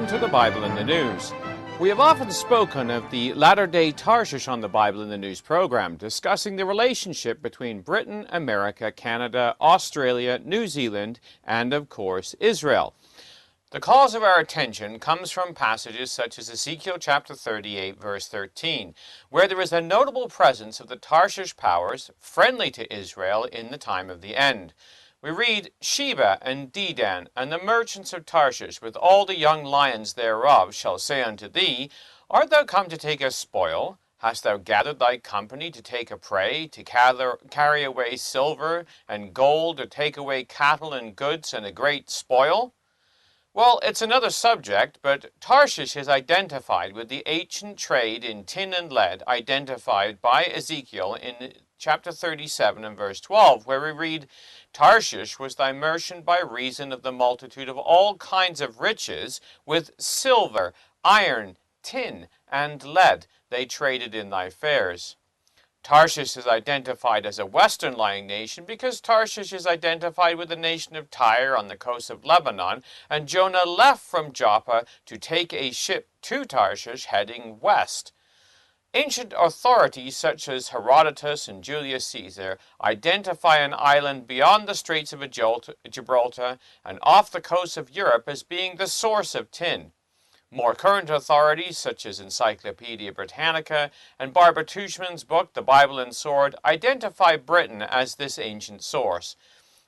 Welcome to the Bible in the News. We have often spoken of the latter-day Tarshish on the Bible in the News program, discussing the relationship between Britain, America, Canada, Australia, New Zealand, and, of course, Israel. The cause of our attention comes from passages such as Ezekiel chapter 38, verse 13, where there is a notable presence of the Tarshish powers friendly to Israel in the time of the end. We read, Sheba and Dedan, and the merchants of Tarshish, with all the young lions thereof, shall say unto thee, Art thou come to take a spoil? Hast thou gathered thy company to take a prey, to carry away silver and gold, to take away cattle and goods and a great spoil? Well, it's another subject, but Tarshish is identified with the ancient trade in tin and lead identified by Ezekiel in chapter 37 and verse 12, where we read, Tarshish was thy merchant by reason of the multitude of all kinds of riches, with silver, iron, tin, and lead they traded in thy fairs. Tarshish is identified as a western-lying nation because Tarshish is identified with the nation of Tyre on the coast of Lebanon, and Jonah left from Joppa to take a ship to Tarshish heading west. Ancient authorities such as Herodotus and Julius Caesar identify an island beyond the Straits of Gibraltar and off the coast of Europe as being the source of tin. More current authorities, such as Encyclopedia Britannica and Barbara Tuchman's book, The Bible and Sword, identify Britain as this ancient source.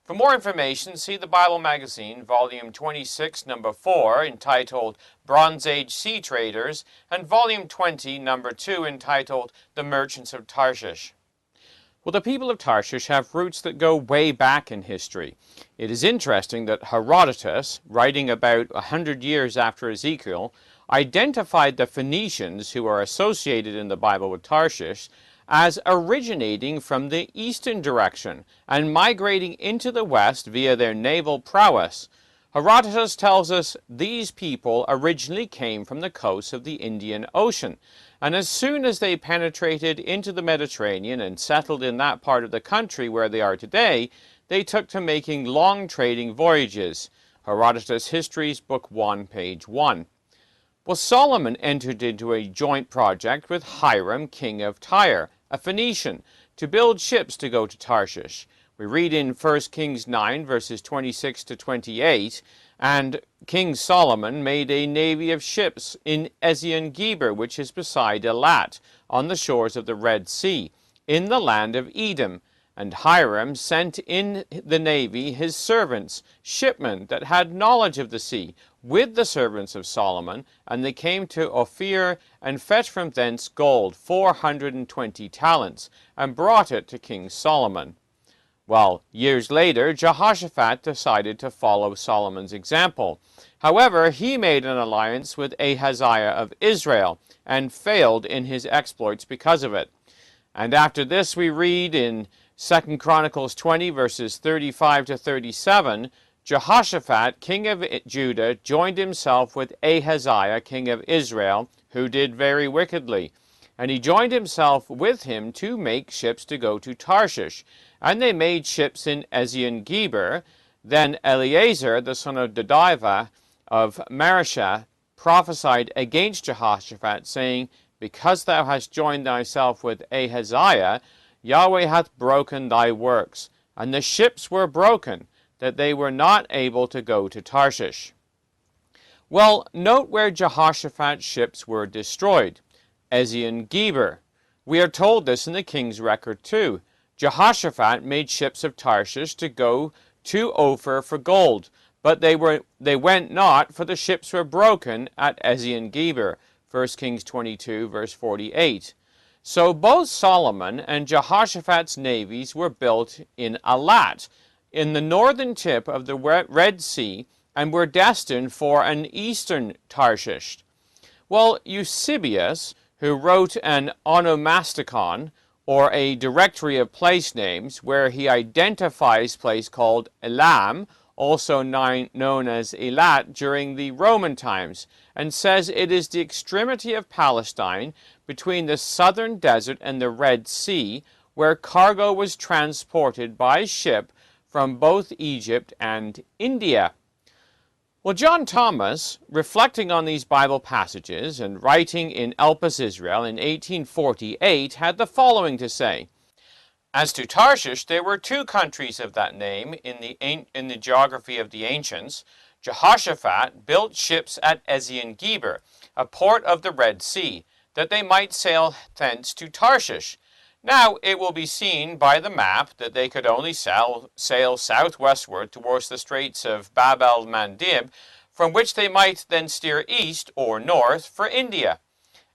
For more information, see the Bible Magazine, Volume 26, Number 4, entitled Bronze Age Sea Traders, and Volume 20, Number 2, entitled The Merchants of Tarshish. Well, the people of Tarshish have roots that go way back in history. It is interesting that Herodotus, writing about 100 years after Ezekiel, identified the Phoenicians, who are associated in the Bible with Tarshish, as originating from the eastern direction and migrating into the west via their naval prowess. Herodotus tells us these people originally came from the coast of the Indian Ocean, and as soon as they penetrated into the Mediterranean and settled in that part of the country where they are today, they took to making long trading voyages. Herodotus Histories, Book 1, page 1. Well, Solomon entered into a joint project with Hiram, king of Tyre, a Phoenician, to build ships to go to Tarshish. We read in 1 Kings 9, verses 26 to 28, and King Solomon made a navy of ships in Ezion-Geber, which is beside Elat, on the shores of the Red Sea, in the land of Edom. And Hiram sent in the navy his servants, shipmen that had knowledge of the sea, with the servants of Solomon, and they came to Ophir, and fetched from thence gold 420 talents, and brought it to King Solomon. Well, years later, Jehoshaphat decided to follow Solomon's example. However, he made an alliance with Ahaziah of Israel, and failed in his exploits because of it. And after this we read in 2 Chronicles 20, verses 35 to 37, Jehoshaphat, king of Judah, joined himself with Ahaziah, king of Israel, who did very wickedly. And he joined himself with him to make ships to go to Tarshish. And they made ships in Ezion-Geber. Then Eleazar, the son of Dodivah of Mareshah, prophesied against Jehoshaphat, saying, Because thou hast joined thyself with Ahaziah, Yahweh hath broken thy works. And the ships were broken, that they were not able to go to Tarshish. Well, note where Jehoshaphat's ships were destroyed. Ezion-Geber. We are told this in the king's record too. Jehoshaphat made ships of Tarshish to go to Ophir for gold, but they went not, for the ships were broken at Ezion-Geber. 1 Kings 22, verse 48. So both Solomon and Jehoshaphat's navies were built in Elat, in the northern tip of the Red Sea, and were destined for an eastern Tarshish. Well, Eusebius, who wrote an onomasticon, or a directory of place names, where he identifies a place called Elam, also known as Elat, during the Roman times, and says it is the extremity of Palestine between the southern desert and the Red Sea, where cargo was transported by ship from both Egypt and India. Well, John Thomas, reflecting on these Bible passages and writing in Elpis, Israel in 1848, had the following to say. As to Tarshish, there were two countries of that name in the geography of the ancients. Jehoshaphat built ships at Ezion-Geber, a port of the Red Sea, that they might sail thence to Tarshish. Now it will be seen by the map that they could only sail southwestward towards the straits of Bab el-Mandeb, from which they might then steer east or north for India.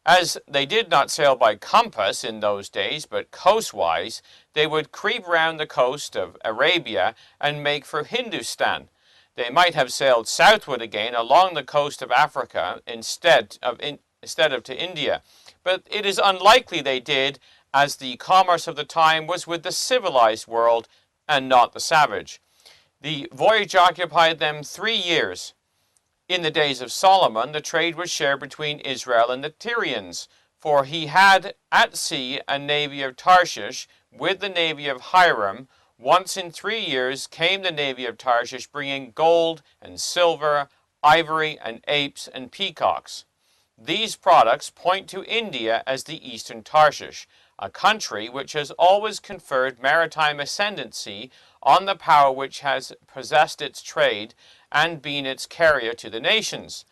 As they did not sail by compass in those days, but coastwise, they would creep round the coast of Arabia and make for Hindustan. They might have sailed southward again along the coast of Africa instead of to India, but it is unlikely they did, as the commerce of the time was with the civilized world and not the savage. The voyage occupied them 3 years. In the days of Solomon, the trade was shared between Israel and the Tyrians, for he had at sea a navy of Tarshish with the navy of Hiram. Once in 3 years came the navy of Tarshish, bringing gold and silver, ivory and apes and peacocks. These products point to India as the eastern Tarshish, a country which has always conferred maritime ascendancy on the power which has possessed its trade and been its carrier to the nations.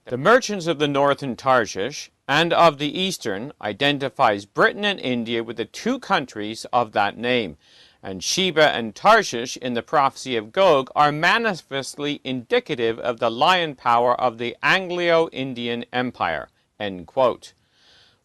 The merchants of the northern Tarshish and of the eastern identifies Britain and India with the two countries of that name, and Sheba and Tarshish in the prophecy of Gog are manifestly indicative of the lion power of the Anglo-Indian Empire." End quote.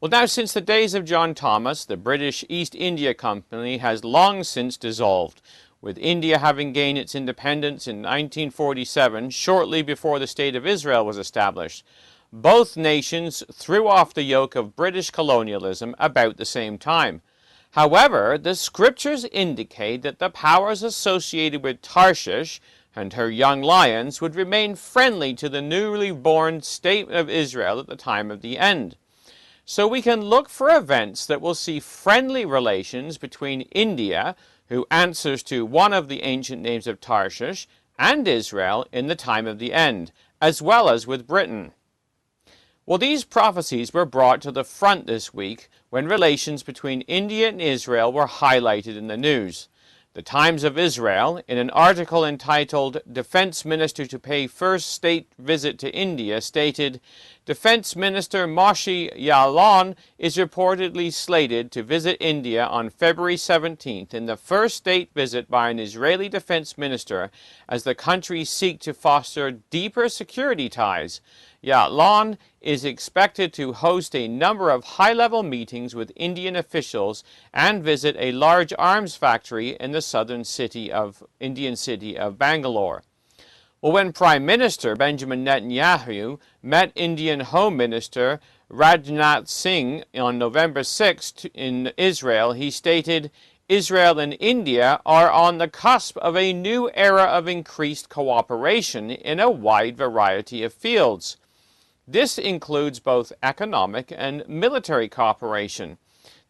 Well, now, since the days of John Thomas, the British East India Company has long since dissolved, with India having gained its independence in 1947, shortly before the State of Israel was established. Both nations threw off the yoke of British colonialism about the same time. However, the scriptures indicate that the powers associated with Tarshish and her young lions would remain friendly to the newly born State of Israel at the time of the end. So we can look for events that will see friendly relations between India, who answers to one of the ancient names of Tarshish, and Israel in the time of the end, as well as with Britain. Well, these prophecies were brought to the front this week when relations between India and Israel were highlighted in the news. The Times of Israel, in an article entitled "Defense Minister to Pay First State Visit to India," stated, "Defense Minister Moshe Ya'alon is reportedly slated to visit India on February 17th in the first state visit by an Israeli defense minister as the countries seek to foster deeper security ties. Ya'alon is expected to host a number of high-level meetings with Indian officials and visit a large arms factory in the southern Indian city of Bangalore." Well, when Prime Minister Benjamin Netanyahu met Indian Home Minister Rajnath Singh on November 6th in Israel, he stated, "Israel and India are on the cusp of a new era of increased cooperation in a wide variety of fields. This includes both economic and military cooperation."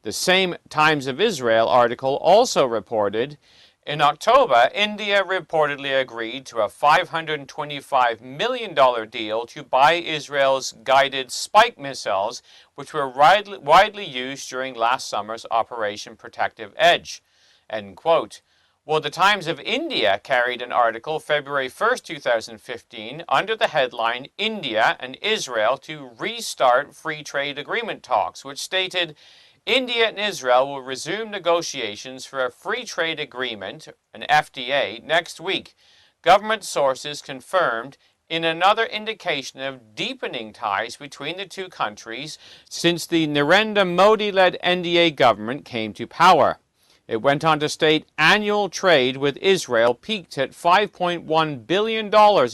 The same Times of Israel article also reported, in October, India reportedly agreed to a $525 million deal to buy Israel's guided Spike missiles, which were widely used during last summer's Operation Protective Edge. End quote. Well, the Times of India carried an article February 1st, 2015, under the headline, "India and Israel to Restart Free Trade Agreement Talks," which stated, "India and Israel will resume negotiations for a free trade agreement, an FTA, next week." Government sources confirmed, in another indication of deepening ties between the two countries since the Narendra Modi-led NDA government came to power. It went on to state annual trade with Israel peaked at $5.1 billion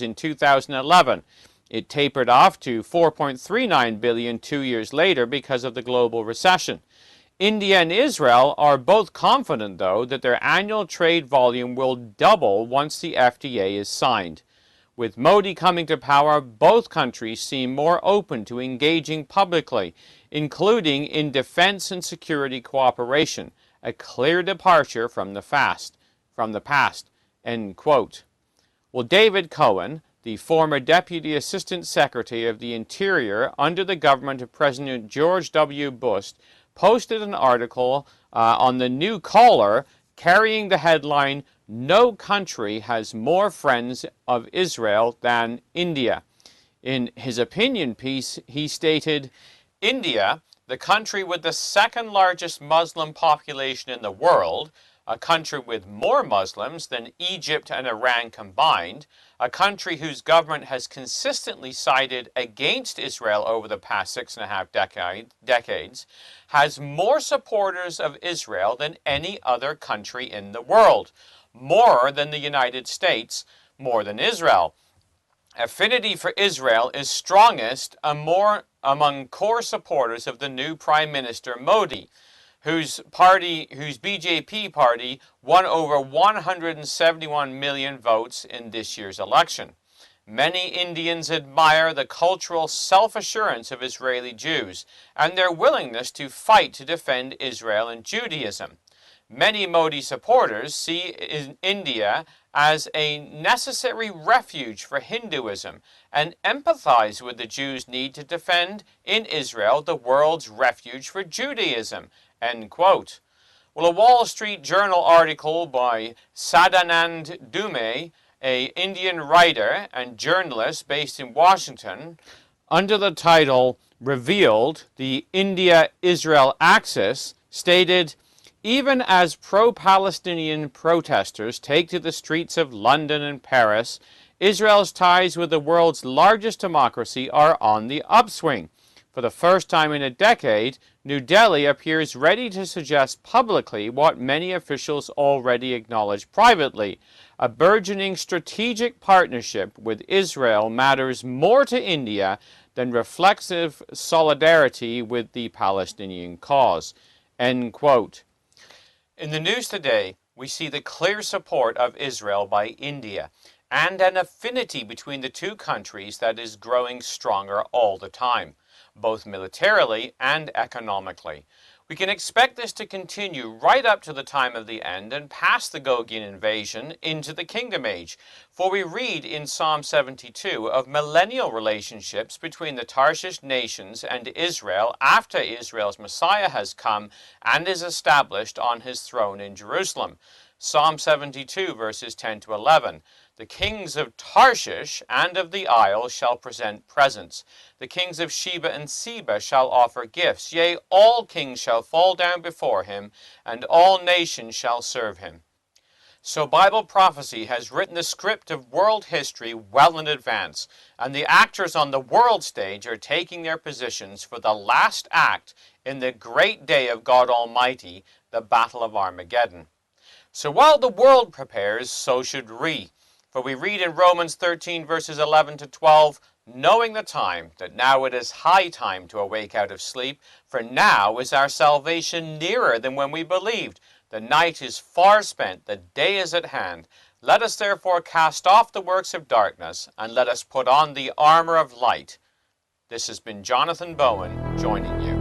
in 2011. It tapered off to $4.39 billion 2 years later because of the global recession. India and Israel are both confident, though, that their annual trade volume will double once the FTA is signed. With Modi coming to power, both countries seem more open to engaging publicly, including in defense and security cooperation, a clear departure from the past. End quote. Well, David Cohen, the former Deputy Assistant Secretary of the Interior under the government of President George W. Bush, posted an article on the New Caller carrying the headline, "No country has more friends of Israel than India." In his opinion piece, he stated, "India, the country with the second largest Muslim population in the world, a country with more Muslims than Egypt and Iran combined, a country whose government has consistently sided against Israel over the past 6.5 decades, has more supporters of Israel than any other country in the world, more than the United States, more than Israel. Affinity for Israel is strongest among core supporters of the new Prime Minister Modi, whose BJP party won over 171 million votes in this year's election. Many Indians admire the cultural self-assurance of Israeli Jews and their willingness to fight to defend Israel and Judaism. Many Modi supporters see India as a necessary refuge for Hinduism and empathize with the Jews' need to defend in Israel the world's refuge for Judaism." End quote. Well, a Wall Street Journal article by Sadanand Dume, an Indian writer and journalist based in Washington, under the title "Revealed, the India-Israel Axis," stated, "Even as pro-Palestinian protesters take to the streets of London and Paris, Israel's ties with the world's largest democracy are on the upswing. For the first time in a decade, New Delhi appears ready to suggest publicly what many officials already acknowledge privately. A burgeoning strategic partnership with Israel matters more to India than reflexive solidarity with the Palestinian cause." End quote. In the news today, we see the clear support of Israel by India and an affinity between the two countries that is growing stronger all the time, both militarily and economically. We can expect this to continue right up to the time of the end and past the Gogian invasion into the Kingdom Age, for we read in Psalm 72 of millennial relationships between the Tarshish nations and Israel after Israel's Messiah has come and is established on his throne in Jerusalem. Psalm 72 verses 10 to 11. "The kings of Tarshish and of the isles shall present presents. The kings of Sheba and Seba shall offer gifts. Yea, all kings shall fall down before him, and all nations shall serve him." So Bible prophecy has written the script of world history well in advance, and the actors on the world stage are taking their positions for the last act in the great day of God Almighty, the Battle of Armageddon. So while the world prepares, so should we. For we read in Romans 13 verses 11 to 12, "Knowing the time, that now it is high time to awake out of sleep, for now is our salvation nearer than when we believed. The night is far spent, the day is at hand. Let us therefore cast off the works of darkness, and let us put on the armor of light." This has been Jonathan Bowen joining you.